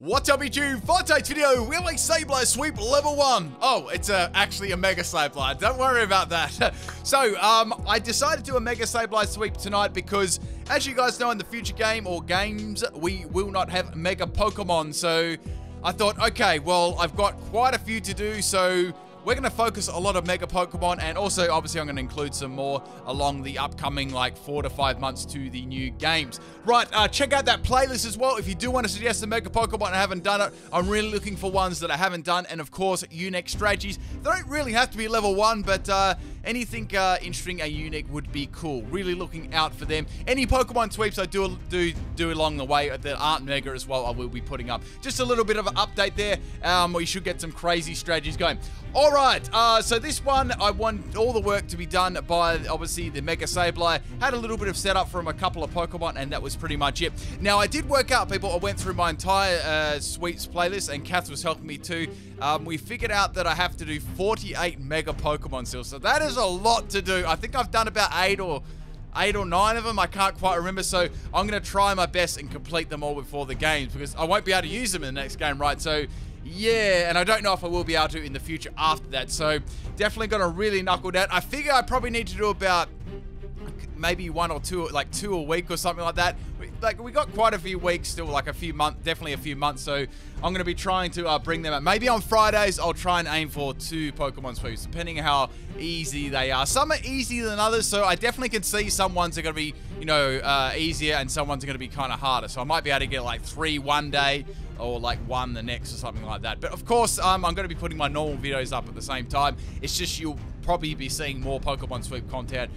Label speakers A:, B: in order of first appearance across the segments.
A: What's up YouTube? For today's video, we're like Sableye Sweep level 1. Oh, it's actually a Mega Sableye. Don't worry about that. So, I decided to do a Mega Sableye Sweep tonight because, as you guys know, in the future game or games, we will not have Mega Pokemon. So, I thought, okay, well, I've got quite a few to do, so we're going to focus a lot of Mega Pokemon, and also, obviously, I'm going to include some more along the upcoming, like, 4 to 5 months to the new games. Right, check out that playlist as well. If you do want to suggest a Mega Pokemon and I haven't done it, I'm really looking for ones that I haven't done, and, of course, unique strategies. They don't really have to be level 1, but anything interesting and unique would be cool. Really looking out for them. Any Pokemon sweeps I do along the way that aren't Mega as well, I will be putting up. Just a little bit of an update there. We should get some crazy strategies going. Alright, so this one, I want all the work to be done by, obviously, the Mega Sableye. Had a little bit of setup from a couple of Pokemon, and that was pretty much it. Now, I did work out, people, I went through my entire sweeps playlist, and Kath was helping me too. We figured out that I have to do 48 Mega Pokemon still, so that is a lot to do. I think I've done about 8 or 9 of them. I can't quite remember, so I'm going to try my best and complete them all before the games, because I won't be able to use them in the next game, right? So yeah, and I don't know if I will be able to in the future after that, so definitely going to really knuckle down. I figure I probably need to do about maybe 1 or 2, like 2 a week or something like that. We got quite a few weeks still, like a few months, definitely a few months, so I'm going to be trying to bring them up. Maybe on Fridays, I'll try and aim for 2 Pokemon sweeps, depending on how easy they are. Some are easier than others, so I definitely can see some ones are going to be, you know, easier, and some ones are going to be kind of harder. So I might be able to get like 3 one day, or like 1 the next, or something like that. But of course, I'm going to be putting my normal videos up at the same time. It's just you'll probably be seeing more Pokemon Sweep content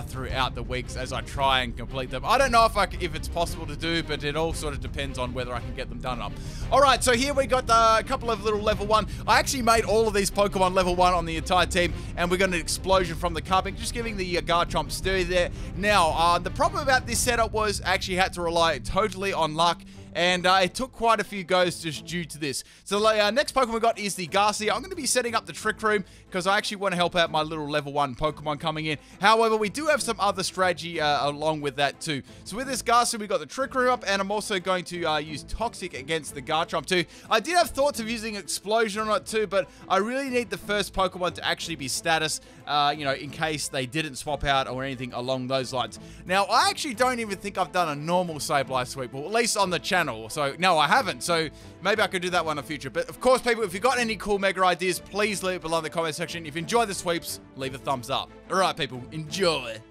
A: throughout the weeks as I try and complete them. I don't know if it's possible to do, but it all sort of depends on whether I can get them done up. Alright, so here we got a couple of little level 1. I actually made all of these Pokemon level 1 on the entire team, and we got an explosion from the cupping, just giving the Garchomp stir there. Now, the problem about this setup was I actually had to rely totally on luck, and it took quite a few goes just due to this. So the next Pokemon we got is the Garcia. I'm going to be setting up the Trick Room because I actually want to help out my little level 1 Pokemon coming in. However, we do have some other strategy along with that too. So with this Garcia, we got the Trick Room up, and I'm also going to use Toxic against the Garchomp too. I did have thoughts of using Explosion on it too, but I really need the first Pokemon to actually be status, you know, in case they didn't swap out or anything along those lines. Now, I actually don't even think I've done a normal Sableye Sweep, or at least on the channel. So, no, I haven't. So, maybe I could do that one in the future. But, of course, people, if you've got any cool Mega ideas, please leave it below in the comment section. If you enjoy the sweeps, leave a thumbs up. All right, people, enjoy.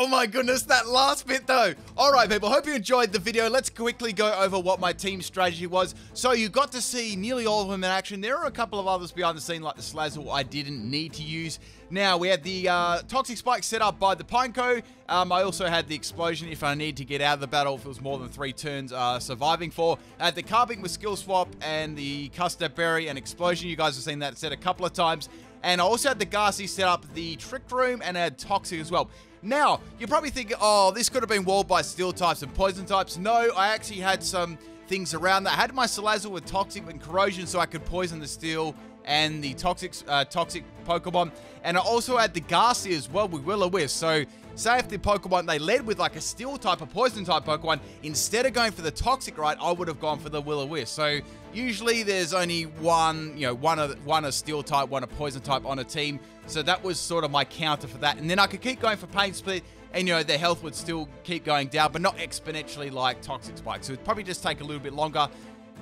A: Oh my goodness, that last bit though. All right, people, hope you enjoyed the video. Let's quickly go over what my team strategy was. So you got to see nearly all of them in action. There are a couple of others behind the scene, like the Slazzle I didn't need to use. Now, we had the Toxic Spike set up by the Pineco. I also had the Explosion if I need to get out of the battle if it was more than 3 turns surviving for. I had the Carbink with Skill Swap and the Custard Berry and Explosion. You guys have seen that set a couple of times. And I also had the Garci set up the Trick Room and I had Toxic as well. Now, you're probably thinking, oh, this could have been walled by Steel types and Poison types. No, I actually had some things around that. I had my Salazzle with Toxic and Corrosion so I could poison the Steel and the toxic Pokemon. And I also had the Garci as well with Will-O-Wisp. So, say if the Pokemon, they led with like a Steel type or Poison type Pokemon, instead of going for the Toxic, right, I would have gone for the Will-O-Wisp. So, usually there's only one, you know, one a Steel type, one a Poison type on a team. So that was sort of my counter for that. And then I could keep going for Pain Split, and, you know, their health would still keep going down, but not exponentially like Toxic Spike. So it'd probably just take a little bit longer.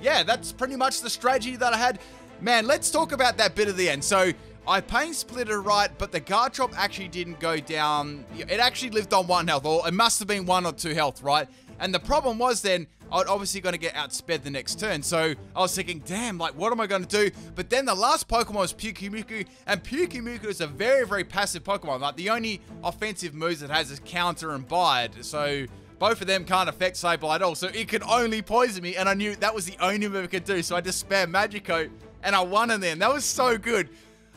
A: Yeah, that's pretty much the strategy that I had. Man, let's talk about that bit at the end. So I Pain Splitter right, but the Garchomp actually didn't go down. It actually lived on 1 health, or it must have been 1 or 2 health, right? And the problem was then, I was obviously going to get outsped the next turn. So I was thinking, damn, like, what am I going to do? But then the last Pokemon was Pyukumuku, and Pyukumuku is a very, very passive Pokemon. Like, the only offensive moves it has is Counter and Bide. So both of them can't affect Sableye at all. So it could only poison me, and I knew that was the only move it could do. So I just spammed Magikarp, and I won in then. That was so good.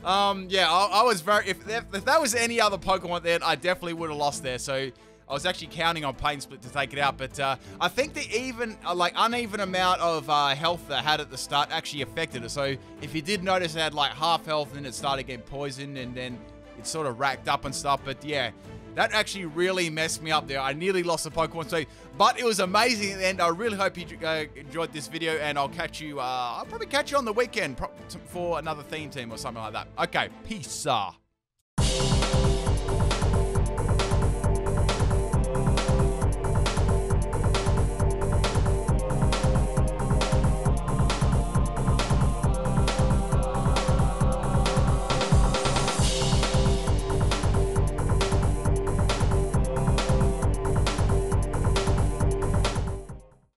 A: Yeah, I was very... If that was any other Pokemon then, I definitely would have lost there. So I was actually counting on Pain Split to take it out, but I think the uneven amount of health that I had at the start actually affected it. So if you did notice, it had like half health, and then it started getting poisoned, and then it sort of racked up and stuff. But yeah, that actually really messed me up there. I nearly lost the Pokemon Speed, but it was amazing at the end. I really hope you enjoyed this video, and I'll catch you. I'll probably catch you on the weekend for another theme team or something like that. Okay, peace.